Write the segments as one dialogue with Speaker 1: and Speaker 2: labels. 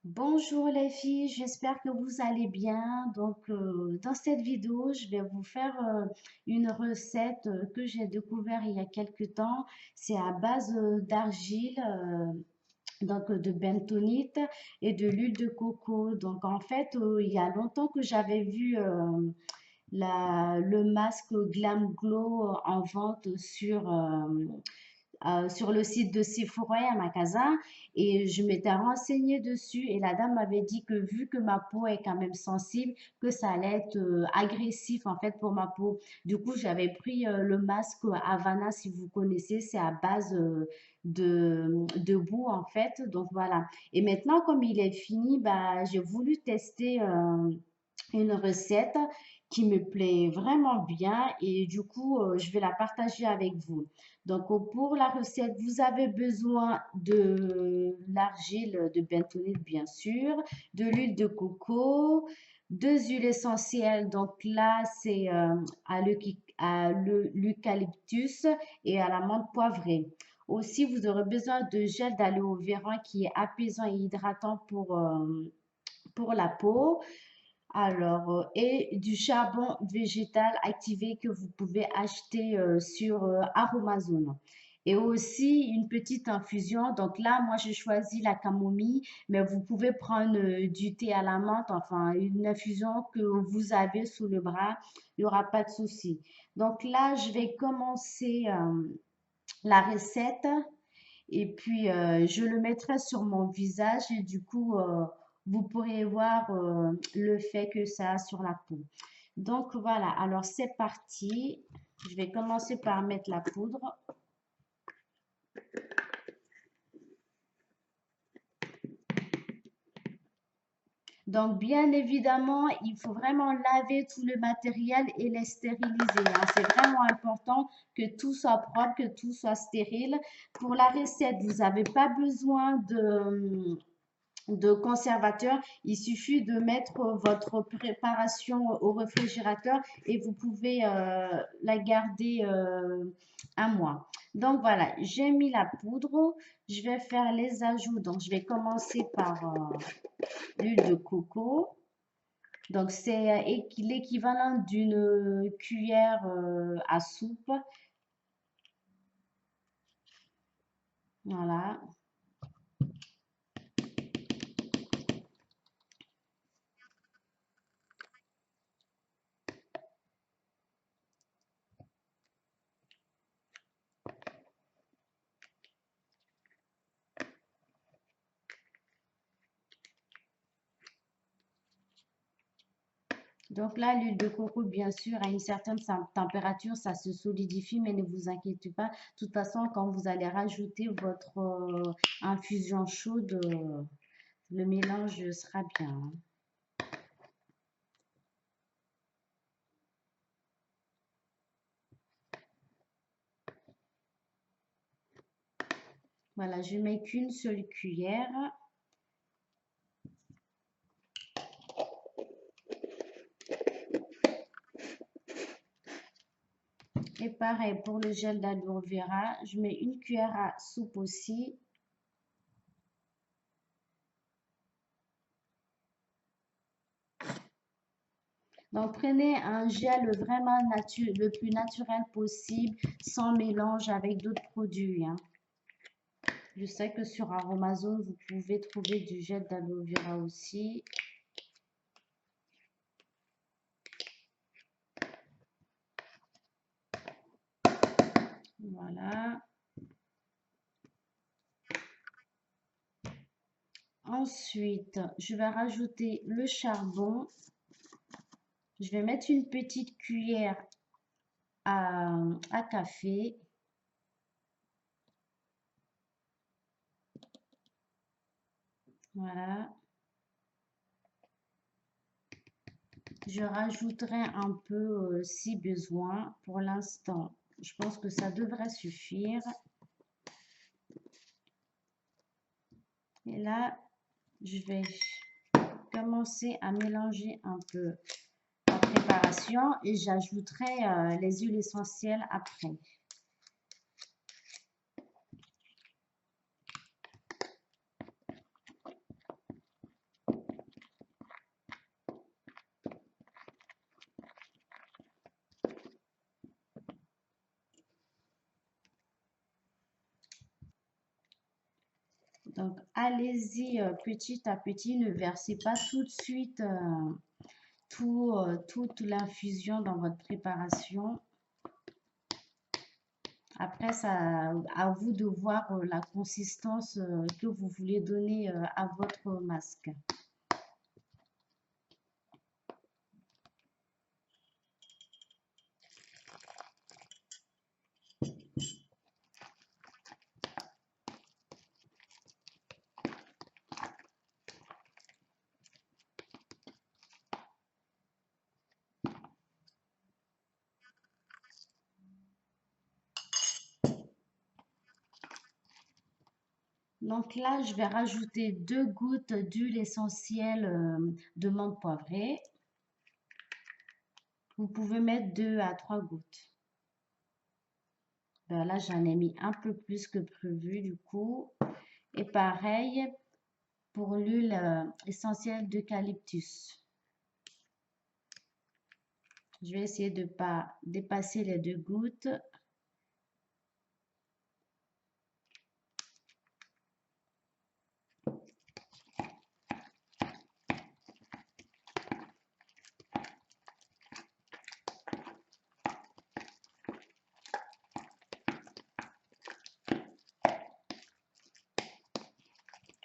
Speaker 1: Bonjour les filles, j'espère que vous allez bien. Dans cette vidéo, je vais vous faire une recette que j'ai découvert il y a quelques temps. C'est à base d'argile, de bentonite et de l'huile de coco. Donc, en fait, il y a longtemps que j'avais vu le masque Glam Glow en vente sur le site de Sephora à magasin et je m'étais renseignée dessus et la dame m'avait dit que vu que ma peau est quand même sensible, que ça allait être agressif en fait pour ma peau. Du coup, j'avais pris le masque Havana, si vous connaissez, c'est à base de boue en fait. Donc voilà. Et maintenant, comme il est fini, bah, j'ai voulu tester une recette qui me plaît vraiment bien et du coup, je vais la partager avec vous. Pour la recette, vous avez besoin de l'argile de bentonite, bien sûr, de l'huile de coco, deux huiles essentielles. Donc là, c'est l'eucalyptus et à l'amande poivrée. Aussi, vous aurez besoin de gel d'aloe vera qui est apaisant et hydratant pour la peau. Et du charbon végétal activé que vous pouvez acheter sur Aromazone. Et aussi une petite infusion. Donc là, moi, j'ai choisi la camomille, mais vous pouvez prendre du thé à la menthe, enfin, une infusion que vous avez sous le bras. Il n'y aura pas de souci. Donc là, je vais commencer la recette et puis je le mettrai sur mon visage et du coup, vous pourrez voir le fait que ça a sur la peau. Donc voilà, alors c'est parti. Je vais commencer par mettre la poudre. Donc bien évidemment, il faut vraiment laver tout le matériel et les stériliser, hein. C'est vraiment important que tout soit propre, que tout soit stérile. Pour la recette, vous n'avez pas besoin de conservateur. Il suffit de mettre votre préparation au réfrigérateur et vous pouvez la garder un mois. Donc voilà, j'ai mis la poudre. Je vais faire les ajouts. Donc je vais commencer par l'huile de coco. Donc c'est l'équivalent d'une cuillère à soupe. Voilà. Donc là, l'huile de coco, bien sûr, à une certaine température, ça se solidifie, mais ne vous inquiétez pas. De toute façon, quand vous allez rajouter votre infusion chaude, le mélange sera bien, hein. Voilà, je mets qu'une seule cuillère. Et pareil pour le gel d'aloe vera, je mets une cuillère à soupe aussi. Donc, prenez un gel vraiment le plus naturel possible, sans mélange avec d'autres produits, hein. Je sais que sur Aromazone, vous pouvez trouver du gel d'aloe vera aussi. Voilà. Ensuite, je vais rajouter le charbon. Je vais mettre une petite cuillère à café. Voilà. Je rajouterai un peu si besoin. Pour l'instant, je pense que ça devrait suffire. Et là, je vais commencer à mélanger un peu la préparation et j'ajouterai les huiles essentielles après. Donc, allez-y petit à petit, ne versez pas tout de suite toute l'infusion dans votre préparation. Après, ça, à vous de voir la consistance que vous voulez donner à votre masque. Donc là, je vais rajouter 2 gouttes d'huile essentielle de menthe poivrée. Vous pouvez mettre 2 à 3 gouttes. Ben là, j'en ai mis un peu plus que prévu du coup. Et pareil pour l'huile essentielle d'eucalyptus. Je vais essayer de ne pas dépasser les 2 gouttes.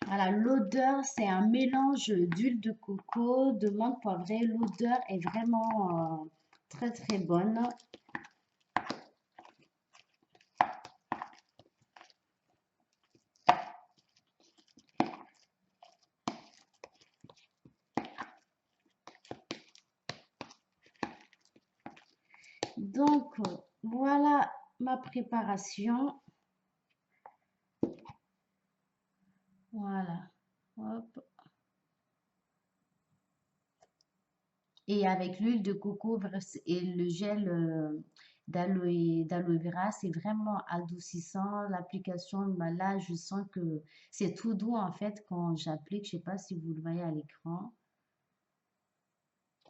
Speaker 1: Voilà, l'odeur, c'est un mélange d'huile de coco, de menthe poivrée. L'odeur est vraiment très très bonne. Donc, voilà ma préparation. Voilà. Hop. Et avec l'huile de coco et le gel d'aloe vera, c'est vraiment adoucissant. L'application, bah là, je sens que c'est tout doux en fait quand j'applique. Je sais pas si vous le voyez à l'écran.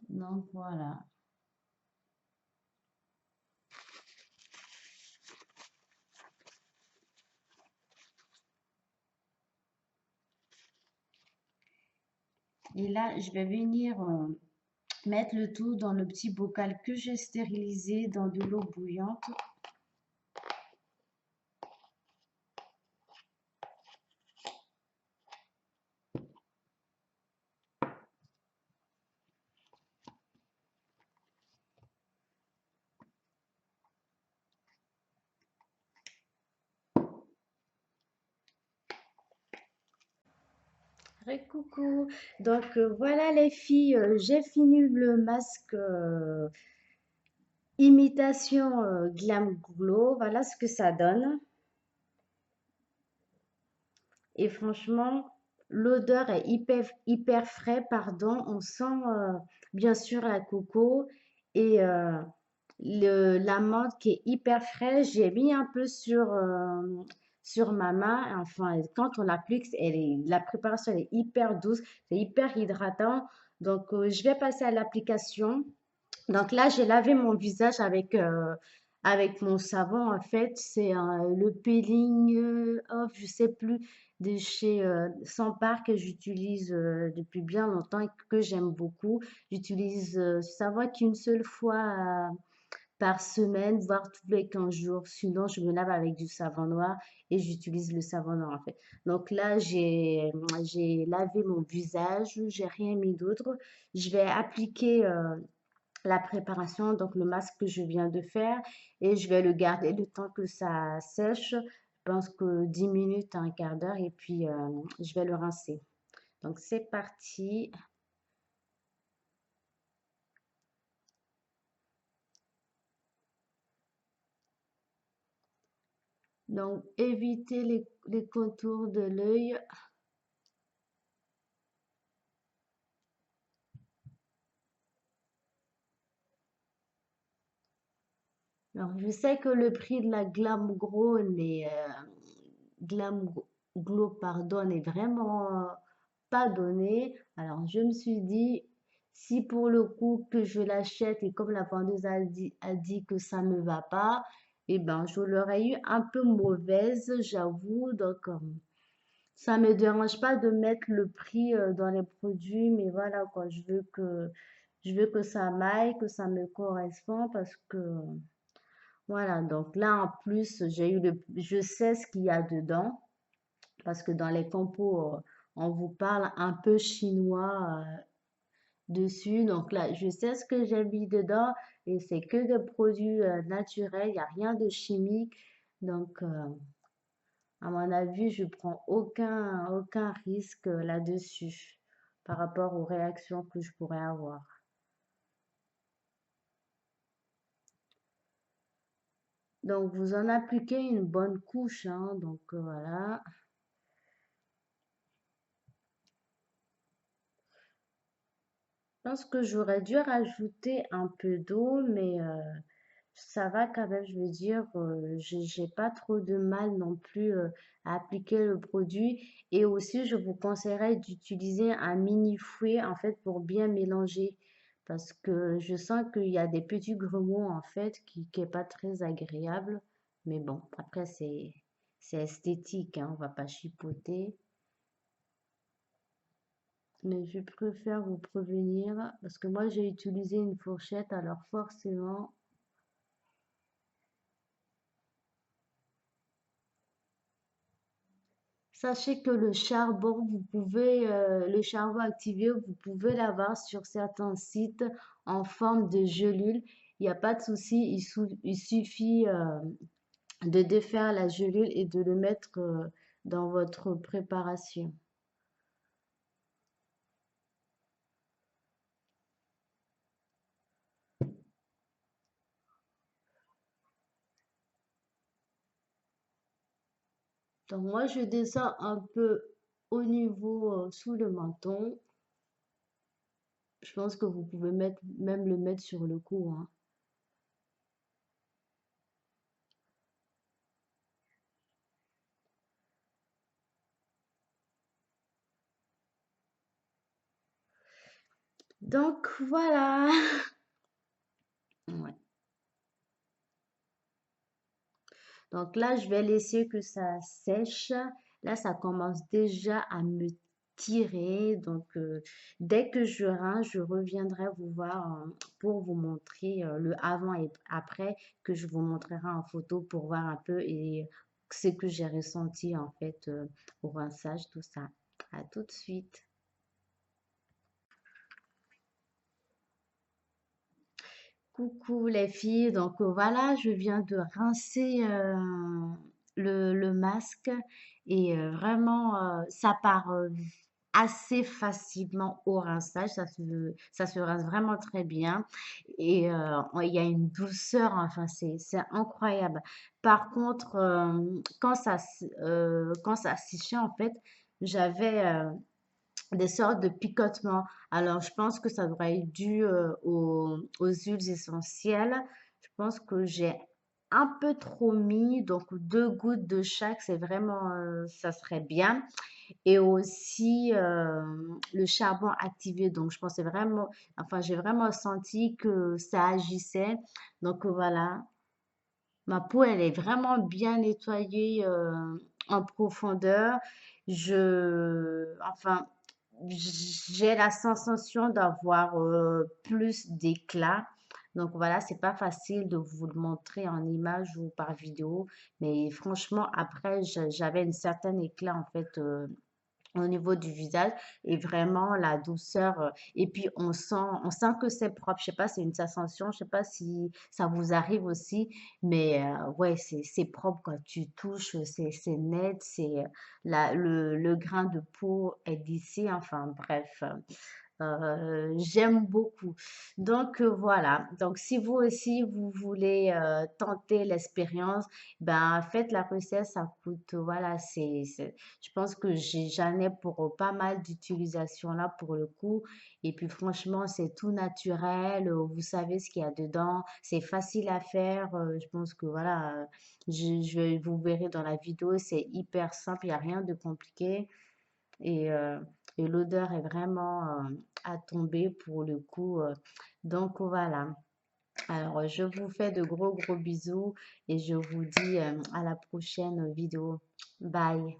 Speaker 1: Donc voilà. Et là, je vais venir mettre le tout dans le petit bocal que j'ai stérilisé dans de l'eau bouillante. Coucou. Donc voilà les filles, j'ai fini le masque imitation Glam Glow. Voilà ce que ça donne. Et franchement, l'odeur est hyper frais, pardon. On sent bien sûr la coco et la menthe qui est hyper fraîche. J'ai mis un peu sur ma main. Enfin, quand on l'applique, la préparation elle est hyper douce, c'est hyper hydratant. Donc, je vais passer à l'application. Donc là, j'ai lavé mon visage avec mon savon. En fait, c'est le peeling off, je sais plus, de chez Sampar que j'utilise depuis bien longtemps et que j'aime beaucoup. J'utilise ce savon qu'une seule fois par semaine, voire tous les 15 jours. Sinon, je me lave avec du savon noir et j'utilise le savon noir en fait. Donc là, j'ai lavé mon visage, j'ai rien mis d'autre. Je vais appliquer la préparation, donc le masque que je viens de faire, et je vais le garder le temps que ça sèche. Je pense que 10 minutes, un quart d'heure, et puis je vais le rincer. Donc c'est parti. Donc évitez les contours de l'œil. Alors je sais que le prix de la Glam Glow, pardon, n'est vraiment pas donné. Alors, je me suis dit, si pour le coup que je l'achète et comme la vendeuse a dit que ça ne va pas, eh ben, je l'aurais eu un peu mauvaise, j'avoue. Donc, Ça me dérange pas de mettre le prix dans les produits, mais voilà quoi, je veux que ça m'aille, que ça me correspond parce que voilà, donc là en plus, je sais ce qu'il y a dedans parce que dans les compos, on vous parle un peu chinois dessus. Donc là, je sais ce que j'ai mis dedans et c'est que des produits naturels, il n'y a rien de chimique. Donc, à mon avis, je prends aucun risque là-dessus par rapport aux réactions que je pourrais avoir. Donc, vous en appliquez une bonne couche, hein, donc voilà. Je pense que j'aurais dû rajouter un peu d'eau, mais ça va quand même, je veux dire, j'ai pas trop de mal non plus à appliquer le produit. Et aussi, je vous conseillerais d'utiliser un mini fouet en fait pour bien mélanger. Parce que je sens qu'il y a des petits grumeaux en fait qui est pas très agréable. Mais bon, après c'est esthétique, hein, on va pas chipoter. Mais je préfère vous prévenir parce que moi j'ai utilisé une fourchette, alors forcément. Sachez que le charbon activé, vous pouvez l'avoir sur certains sites en forme de gelule. Il n'y a pas de souci, il suffit de défaire la gelule et de le mettre dans votre préparation. Donc moi, je descends un peu au niveau sous le menton. Je pense que vous pouvez même le mettre sur le cou, hein. Donc voilà. Ouais. Donc là, je vais laisser que ça sèche. Là, ça commence déjà à me tirer. Donc, dès que je rince, je reviendrai vous voir pour vous montrer le avant et après que je vous montrerai en photo pour voir un peu et ce que j'ai ressenti en fait au rinçage, tout ça. À tout de suite. Coucou les filles, donc voilà, je viens de rincer le masque et vraiment ça part assez facilement au rinçage, ça se rince vraiment très bien et il y a une douceur, enfin c'est incroyable. Par contre, quand ça séchait en fait, j'avais des sortes de picotements. Alors, je pense que ça devrait être dû aux huiles essentielles. Je pense que j'ai un peu trop mis, donc 2 gouttes de chaque, c'est vraiment, ça serait bien. Et aussi le charbon activé. Donc, je pensais vraiment, enfin, j'ai vraiment senti que ça agissait. Donc, voilà, ma peau, elle est vraiment bien nettoyée en profondeur. Enfin, j'ai la sensation d'avoir plus d'éclat. Donc voilà, c'est pas facile de vous le montrer en image ou par vidéo, mais franchement, après, j'avais une certaine éclat en fait au niveau du visage et vraiment la douceur et puis on sent que c'est propre. Je sais pas, c'est une sensation, je sais pas si ça vous arrive aussi, mais ouais, c'est propre quand tu touches, c'est net, le grain de peau est lissé, enfin bref. J'aime beaucoup. Donc voilà. Donc si vous aussi vous voulez tenter l'expérience, ben faites la recette. Ça coûte voilà. Je pense que j'en ai pour pas mal d'utilisations là pour le coup. Et puis franchement c'est tout naturel. Vous savez ce qu'il y a dedans. C'est facile à faire. Je pense que voilà. Vous verrez dans la vidéo. C'est hyper simple. Il n'y a rien de compliqué et, euh, et l'odeur est vraiment à tomber pour le coup. Donc voilà. Alors je vous fais de gros gros bisous et je vous dis à la prochaine vidéo. Bye.